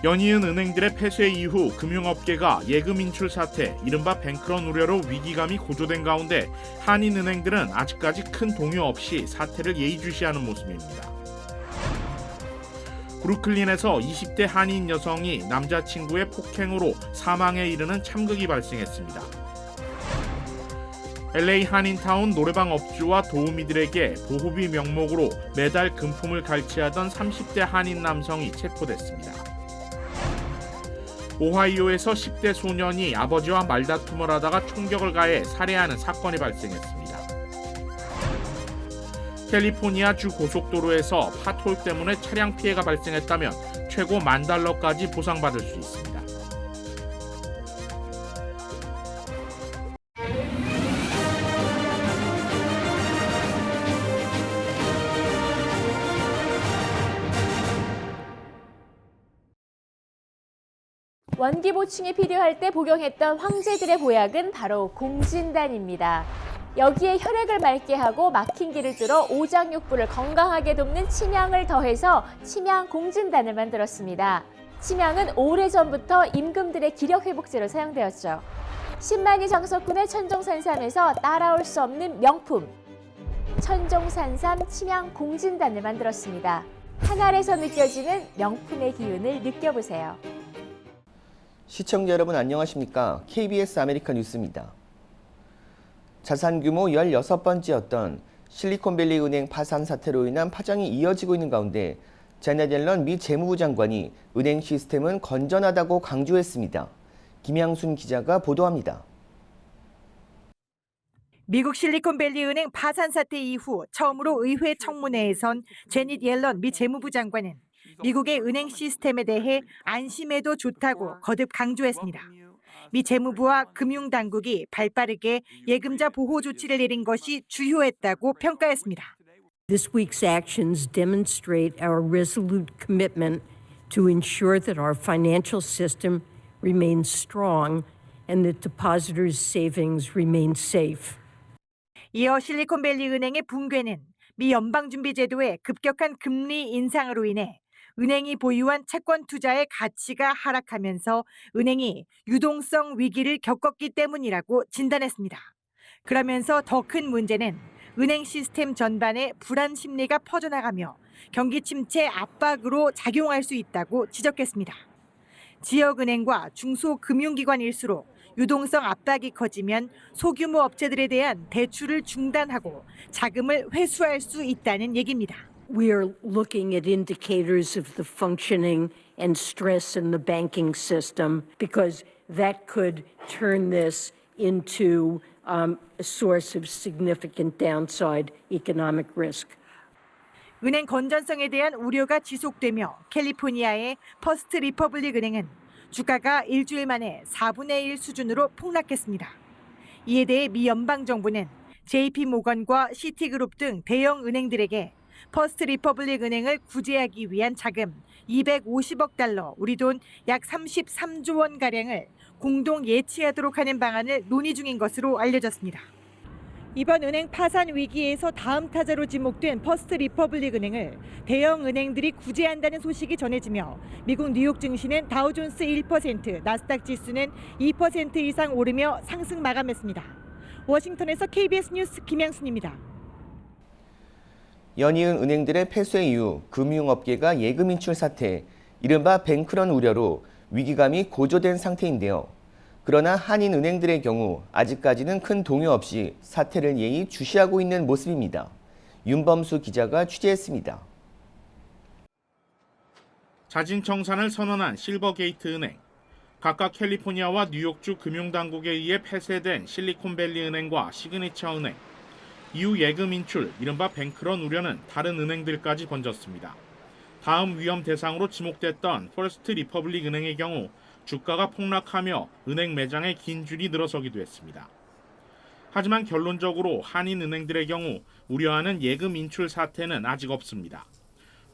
연이은 은행들의 폐쇄 이후 금융업계가 예금 인출 사태, 이른바 뱅크런 우려로 위기감이 고조된 가운데 한인은행들은 아직까지 큰 동요 없이 사태를 예의주시하는 모습입니다. 브루클린에서 20대 한인 여성이 남자친구의 폭행으로 사망에 이르는 참극이 발생했습니다. LA 한인타운 노래방 업주와 도우미들에게 보호비 명목으로 매달 금품을 갈취하던 30대 한인 남성이 체포됐습니다. 오하이오에서 10대 소년이 아버지와 말다툼을 하다가 총격을 가해 살해하는 사건이 발생했습니다. 캘리포니아 주 고속도로에서 파톨 때문에 차량 피해가 발생했다면 최고 $10,000까지 보상받을 수 있습니다. 원기 보충이 필요할 때 복용했던 황제들의 보약은 바로 공진단입니다. 여기에 혈액을 맑게 하고 막힌 길을 뚫어 오장육부를 건강하게 돕는 침향을 더해서 침향 공진단을 만들었습니다. 침향은 오래전부터 임금들의 기력회복제로 사용되었죠. 10만이 장석군의 천종산삼에서 따라올 수 없는 명품, 천종산삼 침향 공진단을 만들었습니다. 한 알에서 느껴지는 명품의 기운을 느껴보세요. 시청자 여러분 안녕하십니까? KBS 아메리카 뉴스입니다. 자산 규모 16번째였던 실리콘밸리 은행 파산 사태로 인한 파장이 이어지고 있는 가운데 제넷 옐런 미 재무부 장관이 은행 시스템은 건전하다고 강조했습니다. 김양순 기자가 보도합니다. 미국 실리콘밸리 은행 파산 사태 이후 처음으로 의회 청문회에선 제닛 옐런 미 재무부 장관은 미국의 은행 시스템에 대해 안심해도 좋다고 거듭 강조했습니다. 미 재무부와 금융당국이 발빠르게 예금자 보호 조치를 내린 것이 주요했다고 평가했습니다. This week's actions demonstrate our resolute commitment to ensure that our financial system remains strong and that depositors' savings remain safe. 이어 실리콘밸리 은행의 붕괴는 미 연방준비제도의 급격한 금리 인상으로 인해 은행이 보유한 채권 투자의 가치가 하락하면서 은행이 유동성 위기를 겪었기 때문이라고 진단했습니다. 그러면서 더 큰 문제는 은행 시스템 전반에 불안 심리가 퍼져나가며 경기 침체 압박으로 작용할 수 있다고 지적했습니다. 지역은행과 중소금융기관일수록 유동성 압박이 커지면 소규모 업체들에 대한 대출을 중단하고 자금을 회수할 수 있다는 얘기입니다. We are looking at indicators of the functioning and stress in the banking system because that could turn this into a source of significant downside economic risk. 은행 건전성에 대한 우려가 지속되며 캘리포니아의 퍼스트 리퍼블릭 은행은 주가가 일주일 만에 4분의 1 수준으로 폭락했습니다. 이에 대해 미 연방정부는 JP모건과 시티그룹 등 대형 은행들에게 퍼스트 리퍼블릭 은행을 구제하기 위한 자금 250억 달러, 우리 돈 약 33조 원가량을 공동 예치하도록 하는 방안을 논의 중인 것으로 알려졌습니다. 이번 은행 파산 위기에서 다음 타자로 지목된 퍼스트 리퍼블릭 은행을 대형 은행들이 구제한다는 소식이 전해지며 미국 뉴욕 증시는 다우존스 1%, 나스닥 지수는 2% 이상 오르며 상승 마감했습니다. 워싱턴에서 KBS 뉴스 김양순입니다. 연이은 은행들의 폐쇄 이후 금융업계가 예금 인출 사태, 이른바 뱅크런 우려로 위기감이 고조된 상태인데요. 그러나 한인은행들의 경우 아직까지는 큰 동요 없이 사태를 예의 주시하고 있는 모습입니다. 윤범수 기자가 취재했습니다. 자진 청산을 선언한 실버게이트 은행. 각각 캘리포니아와 뉴욕주 금융당국에 의해 폐쇄된 실리콘밸리 은행과 시그니처 은행. 이후 예금 인출, 이른바 뱅크런 우려는 다른 은행들까지 번졌습니다. 다음 위험 대상으로 지목됐던 퍼스트 리퍼블릭 은행의 경우 주가가 폭락하며 은행 매장에 긴 줄이 늘어서기도 했습니다. 하지만 결론적으로 한인은행들의 경우 우려하는 예금 인출 사태는 아직 없습니다.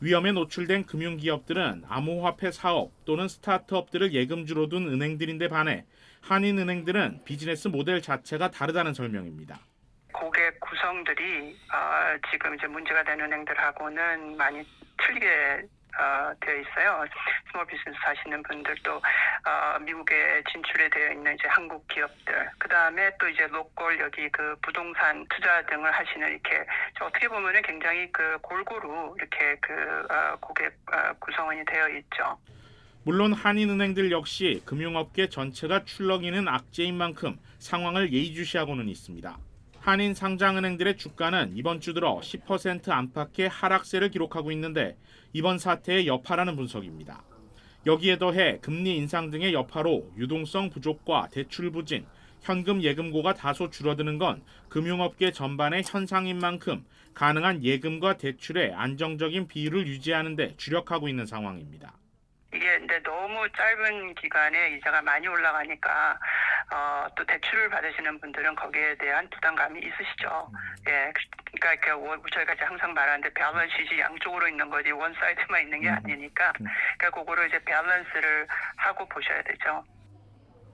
위험에 노출된 금융기업들은 암호화폐 사업 또는 스타트업들을 예금주로 둔 은행들인데 반해 한인은행들은 비즈니스 모델 자체가 다르다는 설명입니다. 고객 구성들이 지금 이제 문제가 된 은행들하고는 많이 틀리게 되어 있어요. 스몰 비즈니스 하시는 분들도 미국에 진출에 되어 있는 이제 한국 기업들, 그 다음에 또 이제 로컬 여기 그 부동산 투자 등을 하시는 이렇게 어떻게 보면은 굉장히 그 골고루 이렇게 그 고객 구성원이 되어 있죠. 물론 한인은행들 역시 금융업계 전체가 출렁이는 악재인 만큼 상황을 예의주시하고는 있습니다. 한인 상장은행들의 주가는 이번 주 들어 10% 안팎의 하락세를 기록하고 있는데 이번 사태의 여파라는 분석입니다. 여기에 더해 금리 인상 등의 여파로 유동성 부족과 대출 부진, 현금 예금고가 다소 줄어드는 건 금융업계 전반의 현상인 만큼 가능한 예금과 대출의 안정적인 비율을 유지하는 데 주력하고 있는 상황입니다. 이게 근데 너무 짧은 기간에 이자가 많이 올라가니까 또 대출을 받으시는 분들은 거기에 대한 부담감이 있으시죠. 예, 그러니까 저희가 이제 항상 말하는데 밸런스이 양쪽으로 있는 거지 원 사이드만 있는 게 아니니까 그러니까 그거를 이제 밸런스를 하고 보셔야 되죠.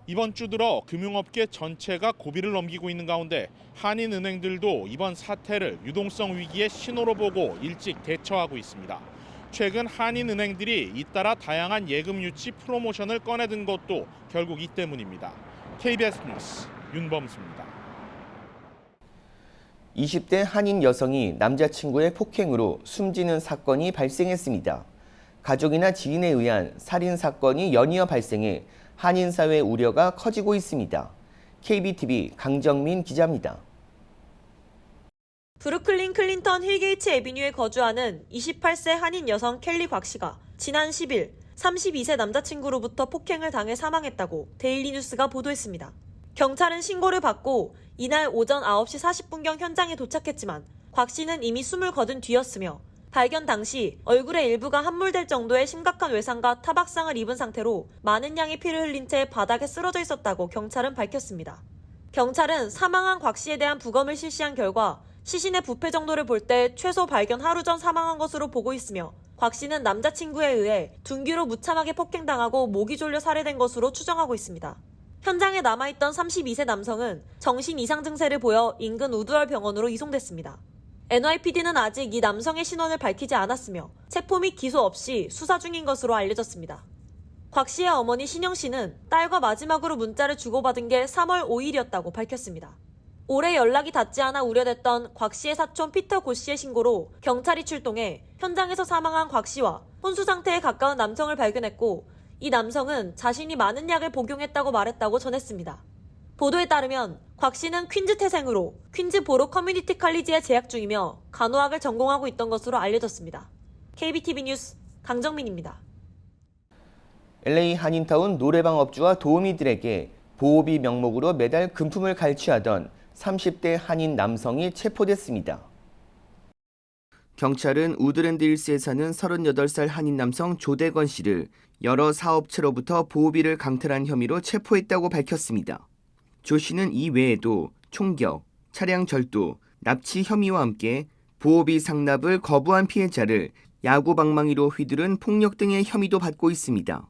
이번 주 들어 금융업계 전체가 고비를 넘기고 있는 가운데 한인은행들도 이번 사태를 유동성 위기의 신호로 보고 일찍 대처하고 있습니다. 최근 한인은행들이 잇따라 다양한 예금 유치 프로모션을 꺼내든 것도 결국 이 때문입니다. KBS 뉴스 윤범수입니다. 20대 한인 여성이 남자친구의 폭행으로 숨지는 사건이 발생했습니다. 가족이나 지인에 의한 살인 사건이 연이어 발생해 한인 사회 우려가 커지고 있습니다. KBTV 강정민 기자입니다. 브루클린 클린턴 힐게이츠 애비뉴에 거주하는 28세 한인 여성 켈리 곽 씨가 지난 10일 32세 남자친구로부터 폭행을 당해 사망했다고 데일리 뉴스가 보도했습니다. 경찰은 신고를 받고 이날 오전 9시 40분경 현장에 도착했지만 곽 씨는 이미 숨을 거둔 뒤였으며 발견 당시 얼굴의 일부가 함몰될 정도의 심각한 외상과 타박상을 입은 상태로 많은 양의 피를 흘린 채 바닥에 쓰러져 있었다고 경찰은 밝혔습니다. 경찰은 사망한 곽 씨에 대한 부검을 실시한 결과 시신의 부패 정도를 볼 때 최소 발견 하루 전 사망한 것으로 보고 있으며 곽 씨는 남자친구에 의해 둔기로 무참하게 폭행당하고 목이 졸려 살해된 것으로 추정하고 있습니다. 현장에 남아있던 32세 남성은 정신 이상 증세를 보여 인근 우드월 병원으로 이송됐습니다. NYPD는 아직 이 남성의 신원을 밝히지 않았으며 체포 및 기소 없이 수사 중인 것으로 알려졌습니다. 곽 씨의 어머니 신영 씨는 딸과 마지막으로 문자를 주고받은 게 3월 5일이었다고 밝혔습니다. 올해 연락이 닿지 않아 우려됐던 곽 씨의 사촌 피터 고 씨의 신고로 경찰이 출동해 현장에서 사망한 곽 씨와 혼수 상태에 가까운 남성을 발견했고 이 남성은 자신이 많은 약을 복용했다고 말했다고 전했습니다. 보도에 따르면 곽 씨는 퀸즈 태생으로 퀸즈보로 커뮤니티 칼리지에 재학 중이며 간호학을 전공하고 있던 것으로 알려졌습니다. KBTV 뉴스 강정민입니다. LA 한인타운 노래방 업주와 도우미들에게 보호비 명목으로 매달 금품을 갈취하던 30대 한인 남성이 체포됐습니다. 경찰은 우드랜드 힐스에 사는 38살 한인 남성 조대건 씨를 여러 사업체로부터 보호비를 강탈한 혐의로 체포했다고 밝혔습니다. 조 씨는 이 외에도 총격, 차량 절도, 납치 혐의와 함께 보호비 상납을 거부한 피해자를 야구방망이로 휘두른 폭력 등의 혐의도 받고 있습니다.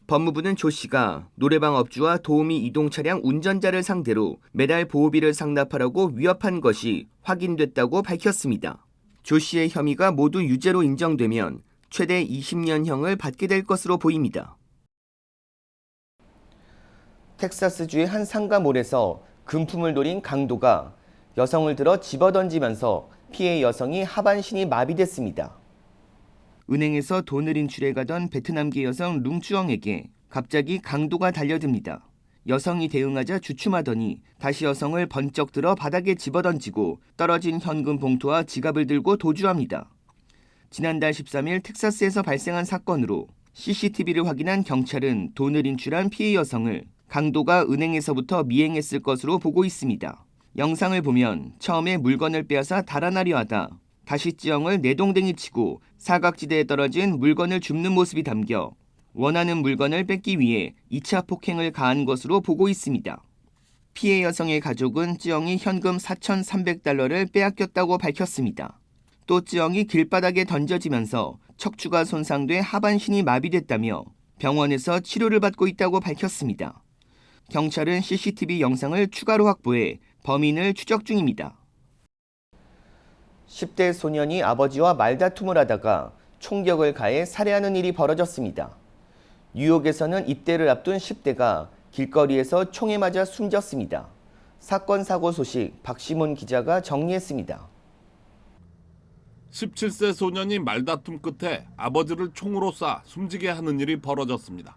법무부는 조 씨가 노래방 업주와 도우미 이동 차량 운전자를 상대로 매달 보호비를 상납하라고 위협한 것이 확인됐다고 밝혔습니다. 조 씨의 혐의가 모두 유죄로 인정되면 최대 20년형을 받게 될 것으로 보입니다. 텍사스주의 한 상가몰에서 금품을 노린 강도가 여성을 들어 집어던지면서 피해 여성이 하반신이 마비됐습니다. 은행에서 돈을 인출해 가던 베트남계 여성 룽쭈엉에게 갑자기 강도가 달려듭니다. 여성이 대응하자 주춤하더니 다시 여성을 번쩍 들어 바닥에 집어던지고 떨어진 현금 봉투와 지갑을 들고 도주합니다. 지난달 13일 텍사스에서 발생한 사건으로 CCTV를 확인한 경찰은 돈을 인출한 피해 여성을 강도가 은행에서부터 미행했을 것으로 보고 있습니다. 영상을 보면 처음에 물건을 빼앗아 달아나려 하다 다시 찌엉을 내동댕이 치고 사각지대에 떨어진 물건을 줍는 모습이 담겨 원하는 물건을 뺏기 위해 2차 폭행을 가한 것으로 보고 있습니다. 피해 여성의 가족은 찌엉이 현금 4,300달러를 빼앗겼다고 밝혔습니다. 또 찌엉이 길바닥에 던져지면서 척추가 손상돼 하반신이 마비됐다며 병원에서 치료를 받고 있다고 밝혔습니다. 경찰은 CCTV 영상을 추가로 확보해 범인을 추적 중입니다. 10대 소년이 아버지와 말다툼을 하다가 총격을 가해 살해하는 일이 벌어졌습니다. 뉴욕에서는 입대를 앞둔 10대가 길거리에서 총에 맞아 숨졌습니다. 사건 사고 소식 박시몬 기자가 정리했습니다. 17세 소년이 말다툼 끝에 아버지를 총으로 쏴 숨지게 하는 일이 벌어졌습니다.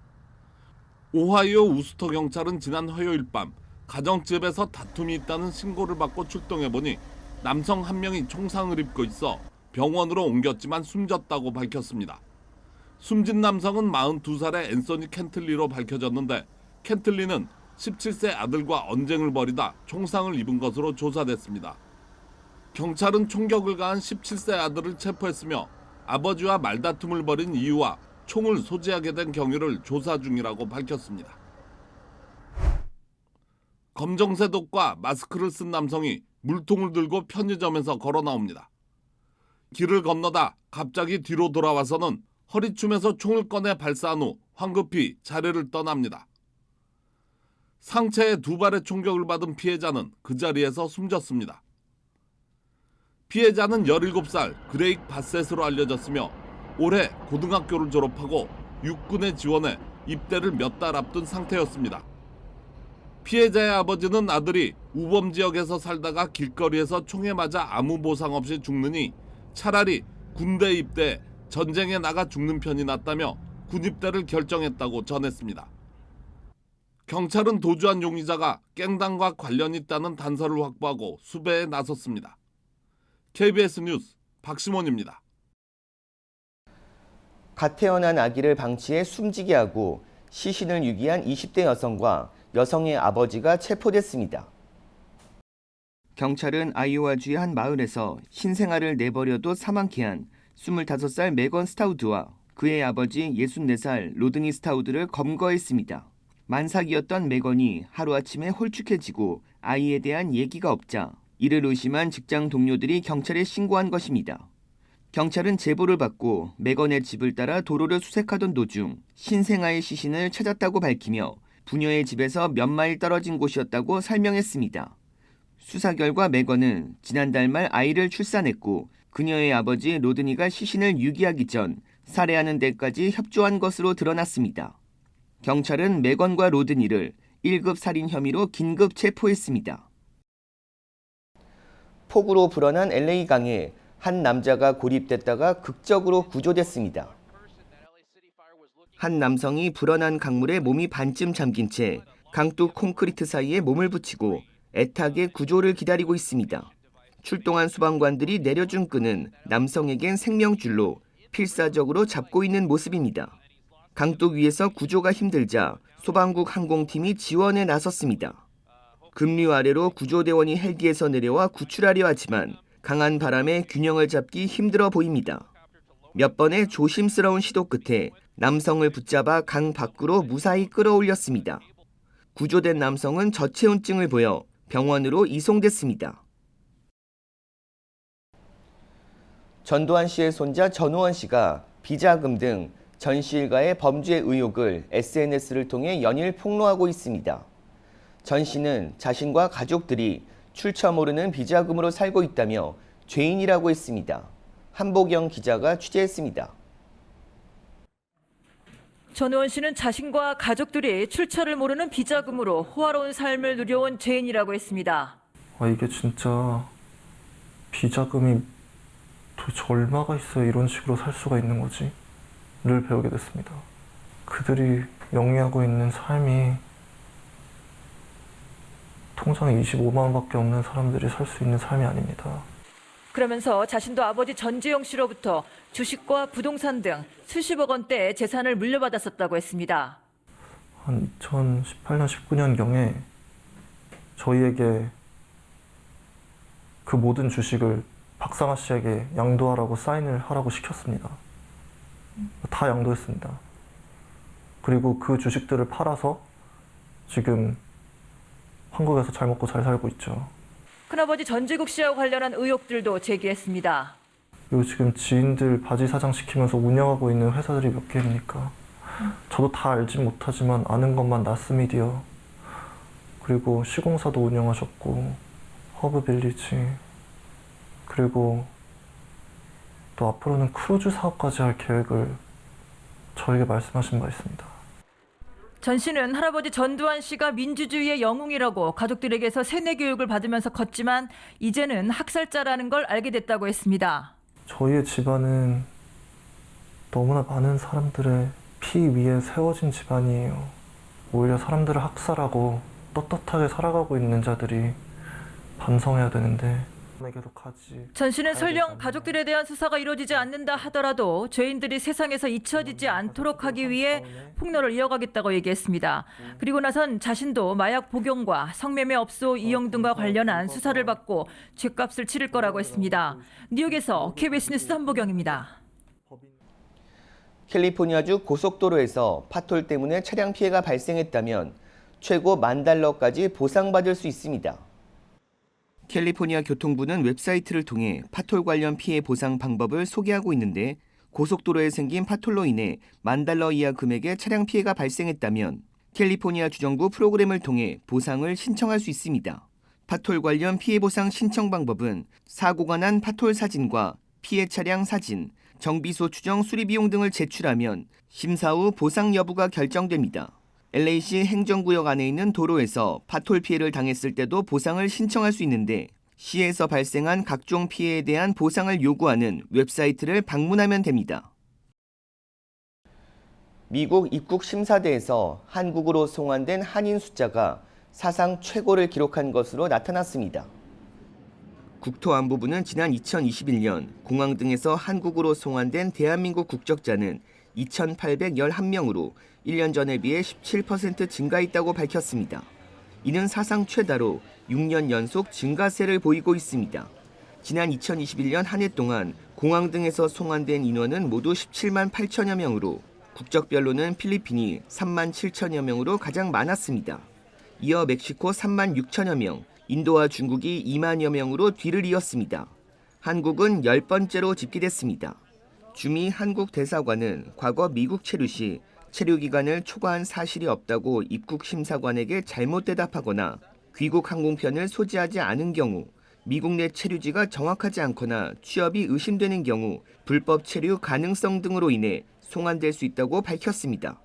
오하이오 우스터 경찰은 지난 화요일 밤 가정집에서 다툼이 있다는 신고를 받고 출동해보니 남성 한 명이 총상을 입고 있어 병원으로 옮겼지만 숨졌다고 밝혔습니다. 숨진 남성은 42살의 앤서니 켄틀리로 밝혀졌는데 켄틀리는 17세 아들과 언쟁을 벌이다 총상을 입은 것으로 조사됐습니다. 경찰은 총격을 가한 17세 아들을 체포했으며 아버지와 말다툼을 벌인 이유와 총을 소지하게 된 경위를 조사 중이라고 밝혔습니다. 검정색 옷과 마스크를 쓴 남성이 물통을 들고 편의점에서 걸어 나옵니다. 길을 건너다 갑자기 뒤로 돌아와서는 허리춤에서 총을 꺼내 발사한 후 황급히 자리를 떠납니다. 상체에 2발의 총격을 받은 피해자는 그 자리에서 숨졌습니다. 피해자는 17살 그레이크 바셋으로 알려졌으며 올해 고등학교를 졸업하고 육군에 지원해 입대를 몇 달 앞둔 상태였습니다. 피해자의 아버지는 아들이 우범 지역에서 살다가 길거리에서 총에 맞아 아무 보상 없이 죽느니 차라리 군대 입대, 전쟁에 나가 죽는 편이 낫다며 군입대를 결정했다고 전했습니다. 경찰은 도주한 용의자가 갱단과 관련이 있다는 단서를 확보하고 수배에 나섰습니다. KBS 뉴스 박시몬입니다. 갓 태어난 아기를 방치해 숨지게 하고 시신을 유기한 20대 여성과 여성의 아버지가 체포됐습니다. 경찰은 아이오와주의 한 마을에서 신생아를 내버려둬 사망케 한 25살 메건 스타우드와 그의 아버지 64살 로드니 스타우드를 검거했습니다. 만삭이었던 메건이 하루아침에 홀쭉해지고 아이에 대한 얘기가 없자 이를 의심한 직장 동료들이 경찰에 신고한 것입니다. 경찰은 제보를 받고 메건의 집을 따라 도로를 수색하던 도중 신생아의 시신을 찾았다고 밝히며 부녀의 집에서 몇 마일 떨어진 곳이었다고 설명했습니다. 수사 결과 메건은 지난달 말 아이를 출산했고 그녀의 아버지 로드니가 시신을 유기하기 전 살해하는 데까지 협조한 것으로 드러났습니다. 경찰은 메건과 로드니를 1급 살인 혐의로 긴급 체포했습니다. 폭우로 불어난 LA강에 한 남자가 고립됐다가 극적으로 구조됐습니다. 한 남성이 불어난 강물에 몸이 반쯤 잠긴 채 강둑 콘크리트 사이에 몸을 붙이고 애타게 구조를 기다리고 있습니다. 출동한 소방관들이 내려준 끈은 남성에겐 생명줄로 필사적으로 잡고 있는 모습입니다. 강둑 위에서 구조가 힘들자 소방국 항공팀이 지원에 나섰습니다. 급류 아래로 구조대원이 헬기에서 내려와 구출하려 하지만 강한 바람에 균형을 잡기 힘들어 보입니다. 몇 번의 조심스러운 시도 끝에 남성을 붙잡아 강 밖으로 무사히 끌어올렸습니다. 구조된 남성은 저체온증을 보여 병원으로 이송됐습니다. 전두환 씨의 손자 전우원 씨가 비자금 등 전씨 일가의 범죄 의혹을 SNS를 통해 연일 폭로하고 있습니다. 전 씨는 자신과 가족들이 출처 모르는 비자금으로 살고 있다며 죄인이라고 했습니다. 한보경 기자가 취재했습니다. 전우원 씨는 자신과 가족들이 출처를 모르는 비자금으로 호화로운 삶을 누려온 죄인이라고 했습니다. 이게 진짜 비자금이 도대체 얼마가 있어야 이런 식으로 살 수가 있는 거지? 를 배우게 됐습니다. 그들이 영위하고 있는 삶이 통장에 25만 원밖에 없는 사람들이 살 수 있는 삶이 아닙니다. 그러면서 자신도 아버지 전주영 씨로부터 주식과 부동산 등 수십억 원대의 재산을 물려받았었다고 했습니다. 한 2018년, 19년경에 저희에게 그 모든 주식을 박상아 씨에게 양도하라고 사인을 하라고 시켰습니다. 다 양도했습니다. 그리고 그 주식들을 팔아서 지금 한국에서 잘 먹고 잘 살고 있죠. 큰아버지 전지국 씨와 관련한 의혹들도 제기했습니다. 그리고 지금 지인들 바지 사장 시키면서 운영하고 있는 회사들이 몇 개입니까? 저도 다 알진 못하지만 아는 것만 나스미디어, 그리고 시공사도 운영하셨고 허브빌리지, 그리고 또 또 앞으로는 크루즈 사업까지 할 계획을 저에게 말씀하신 바 있습니다. 전 씨는 할아버지 전두환 씨가 민주주의의 영웅이라고 가족들에게서 세뇌 교육을 받으면서 컸지만 이제는 학살자라는 걸 알게 됐다고 했습니다. 저희의 집안은 너무나 많은 사람들의 피 위에 세워진 집안이에요. 오히려 사람들을 학살하고 떳떳하게 살아가고 있는 자들이 반성해야 되는데 전 씨는 설령 가족들에 대한 수사가 이루어지지 않는다 하더라도 죄인들이 세상에서 잊혀지지 않도록 하기 위해 폭로를 이어가겠다고 얘기했습니다. 그리고 나선 자신도 마약 복용과 성매매 업소 이용 등과 관련한 수사를 받고 죗값을 치를 거라고 했습니다. 뉴욕에서 KBS 뉴스 한보경입니다. 캘리포니아주 고속도로에서 파톨 때문에 차량 피해가 발생했다면 최고 $10,000까지 보상받을 수 있습니다. 캘리포니아 교통부는 웹사이트를 통해 파톨 관련 피해 보상 방법을 소개하고 있는데 고속도로에 생긴 파톨로 인해 $10,000 이하 금액의 차량 피해가 발생했다면 캘리포니아 주정부 프로그램을 통해 보상을 신청할 수 있습니다. 파톨 관련 피해 보상 신청 방법은 사고가 난 파톨 사진과 피해 차량 사진, 정비소 추정 수리 비용 등을 제출하면 심사 후 보상 여부가 결정됩니다. LA시 행정구역 안에 있는 도로에서 파톨 피해를 당했을 때도 보상을 신청할 수 있는데 시에서 발생한 각종 피해에 대한 보상을 요구하는 웹사이트를 방문하면 됩니다. 미국 입국심사대에서 한국으로 송환된 한인 숫자가 사상 최고를 기록한 것으로 나타났습니다. 국토안보부는 지난 2021년 공항 등에서 한국으로 송환된 대한민국 국적자는 2,811명으로 1년 전에 비해 17% 증가했다고 밝혔습니다. 이는 사상 최다로 6년 연속 증가세를 보이고 있습니다. 지난 2021년 한 해 동안 공항 등에서 송환된 인원은 모두 17만 8천여 명으로 국적별로는 필리핀이 3만 7천여 명으로 가장 많았습니다. 이어 멕시코 3만 6천여 명, 인도와 중국이 2만여 명으로 뒤를 이었습니다. 한국은 10번째로 집계됐습니다. 주미 한국 대사관은 과거 미국 체류 시 체류 기간을 초과한 사실이 없다고 입국 심사관에게 잘못 대답하거나 귀국 항공편을 소지하지 않은 경우, 미국 내 체류지가 정확하지 않거나 취업이 의심되는 경우 불법 체류 가능성 등으로 인해 송환될 수 있다고 밝혔습니다.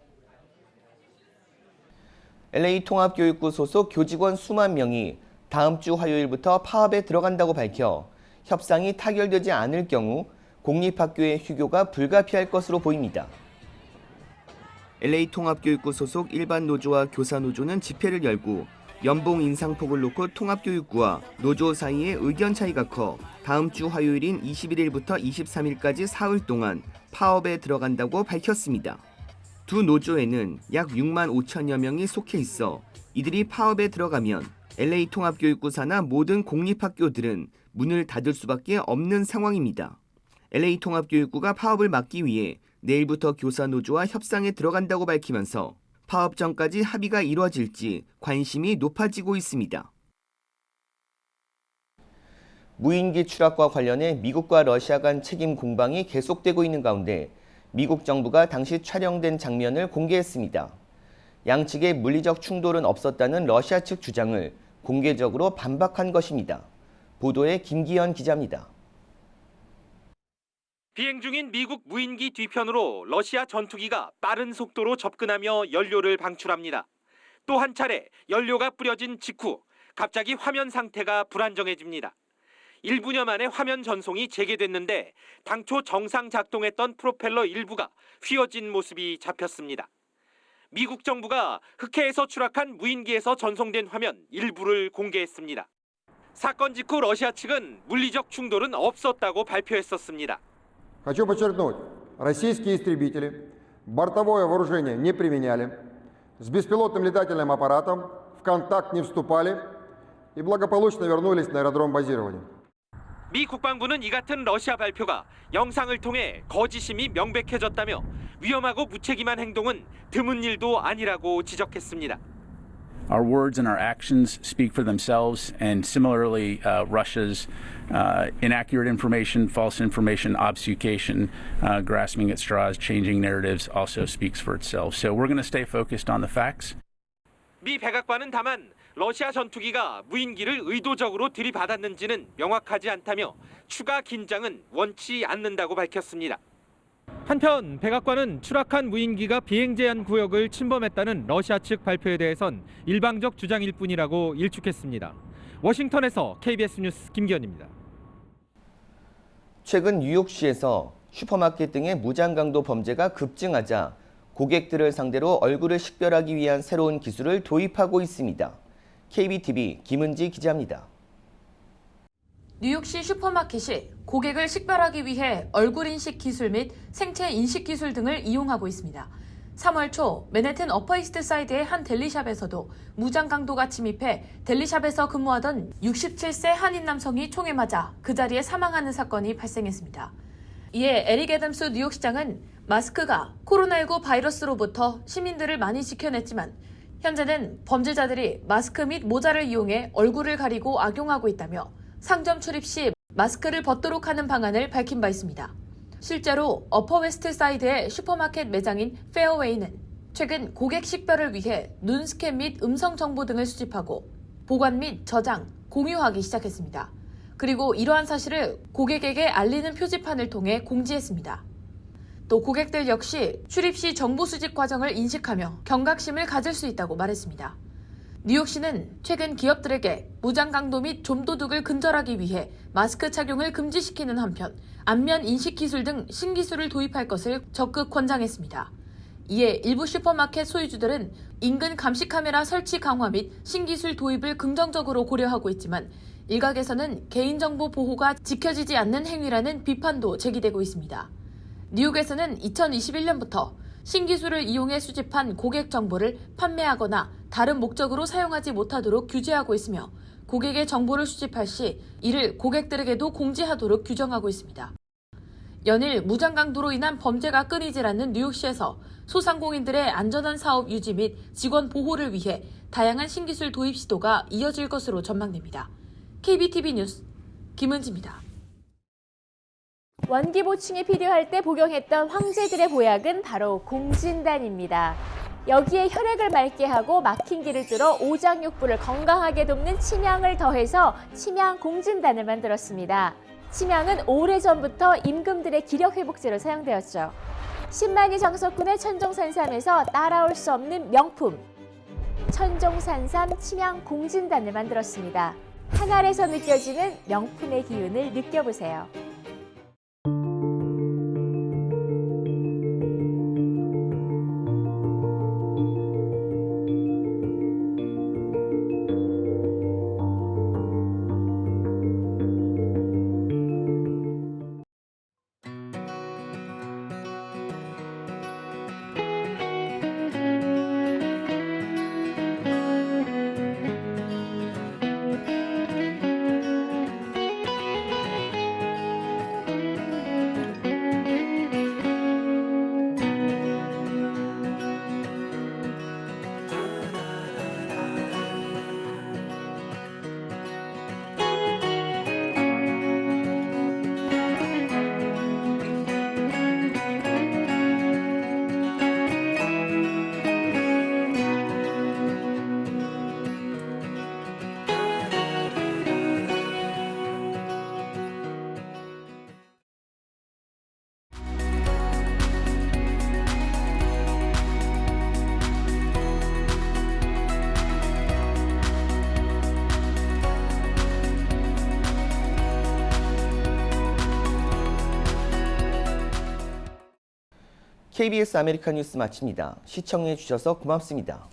LA 통합교육부 소속 교직원 수만 명이 다음 주 화요일부터 파업에 들어간다고 밝혀 협상이 타결되지 않을 경우 공립학교의 휴교가 불가피할 것으로 보입니다. LA 통합교육부 소속 일반 노조와 교사 노조는 집회를 열고 연봉 인상폭을 놓고 통합교육부와 노조 사이의 의견 차이가 커 다음 주 화요일인 21일부터 23일까지 사흘 동안 파업에 들어간다고 밝혔습니다. 두 노조에는 약 6만 5천여 명이 속해 있어 이들이 파업에 들어가면 LA 통합교육부 산하 모든 공립학교들은 문을 닫을 수밖에 없는 상황입니다. LA 통합교육부가 파업을 막기 위해 내일부터 교사노조와 협상에 들어간다고 밝히면서 파업 전까지 합의가 이루어질지 관심이 높아지고 있습니다. 무인기 추락과 관련해 미국과 러시아 간 책임 공방이 계속되고 있는 가운데 미국 정부가 당시 촬영된 장면을 공개했습니다. 양측의 물리적 충돌은 없었다는 러시아 측 주장을 공개적으로 반박한 것입니다. 보도에 김기현 기자입니다. 비행 중인 미국 무인기 뒤편으로 러시아 전투기가 빠른 속도로 접근하며 연료를 방출합니다. 또 한 차례 연료가 뿌려진 직후 갑자기 화면 상태가 불안정해집니다. 1분여 만에 화면 전송이 재개됐는데 당초 정상 작동했던 프로펠러 일부가 휘어진 모습이 잡혔습니다. 미국 정부가 흑해에서 추락한 무인기에서 전송된 화면 일부를 공개했습니다. 사건 직후 러시아 측은 물리적 충돌은 없었다고 발표했었습니다. Хочу подчеркнуть, российские истребители бортовое вооружение не применяли, с беспилотным летательным аппаратом в контакт не вступали и благополучно вернулись на аэродром базирования. 미 국방부는 이 같은 러시아 발표가 영상을 통해 거짓임이 명백해졌다며 위험하고 무책임한 행동은 드문 일도 아니라고 지적했습니다. Our words and our actions speak for themselves, and similarly, Russia's inaccurate information, false information, obfuscation, grasping at straws, changing narratives also speaks for itself. So we're going to stay focused on the facts. 미 백악관은 다만 러시아 전투기가 무인기를 의도적으로 들이받았는지는 명확하지 않다며 추가 긴장은 원치 않는다고 밝혔습니다. 한편 백악관은 추락한 무인기가 비행 제한 구역을 침범했다는 러시아 측 발표에 대해선 일방적 주장일 뿐이라고 일축했습니다. 워싱턴에서 KBS 뉴스 김기현입니다. 최근 뉴욕시에서 슈퍼마켓 등의 무장강도 범죄가 급증하자 고객들을 상대로 얼굴을 식별하기 위한 새로운 기술을 도입하고 있습니다. KBTV 김은지 기자입니다. 뉴욕시 슈퍼마켓이 고객을 식별하기 위해 얼굴 인식 기술 및 생체 인식 기술 등을 이용하고 있습니다. 3월 초 맨해튼 어퍼이스트 사이드의 한 델리샵에서도 무장 강도가 침입해 델리샵에서 근무하던 67세 한인 남성이 총에 맞아 그 자리에 사망하는 사건이 발생했습니다. 이에 에릭 애덤스 뉴욕시장은 마스크가 코로나19 바이러스로부터 시민들을 많이 지켜냈지만 현재는 범죄자들이 마스크 및 모자를 이용해 얼굴을 가리고 악용하고 있다며 상점 출입 시 마스크를 벗도록 하는 방안을 밝힌 바 있습니다. 실제로 어퍼 웨스트 사이드의 슈퍼마켓 매장인 페어웨이는 최근 고객 식별을 위해 눈 스캔 및 음성 정보 등을 수집하고 보관 및 저장, 공유하기 시작했습니다. 그리고 이러한 사실을 고객에게 알리는 표지판을 통해 공지했습니다. 또 고객들 역시 출입 시 정보 수집 과정을 인식하며 경각심을 가질 수 있다고 말했습니다. 뉴욕시는 최근 기업들에게 무장 강도 및 좀도둑을 근절하기 위해 마스크 착용을 금지시키는 한편 안면 인식 기술 등 신기술을 도입할 것을 적극 권장했습니다. 이에 일부 슈퍼마켓 소유주들은 인근 감시 카메라 설치 강화 및 신기술 도입을 긍정적으로 고려하고 있지만 일각에서는 개인정보 보호가 지켜지지 않는 행위라는 비판도 제기되고 있습니다. 뉴욕에서는 2021년부터 신기술을 이용해 수집한 고객 정보를 판매하거나 다른 목적으로 사용하지 못하도록 규제하고 있으며 고객의 정보를 수집할 시 이를 고객들에게도 공지하도록 규정하고 있습니다. 연일 무장 강도로 인한 범죄가 끊이질 않는 뉴욕시에서 소상공인들의 안전한 사업 유지 및 직원 보호를 위해 다양한 신기술 도입 시도가 이어질 것으로 전망됩니다. KBTV 뉴스 김은지입니다. 원기 보충이 필요할 때 복용했던 황제들의 보약은 바로 공진단입니다. 여기에 혈액을 맑게 하고 막힌 길을 뚫어 오장육부를 건강하게 돕는 침향을 더해서 침향 공진단을 만들었습니다. 침향은 오래전부터 임금들의 기력회복제로 사용되었죠. 10만이 정석군의 천종산삼에서 따라올 수 없는 명품 천종산삼 침향 공진단을 만들었습니다. 한 알에서 느껴지는 명품의 기운을 느껴보세요. KBS 아메리칸 뉴스 마칩니다. 시청해 주셔서 고맙습니다.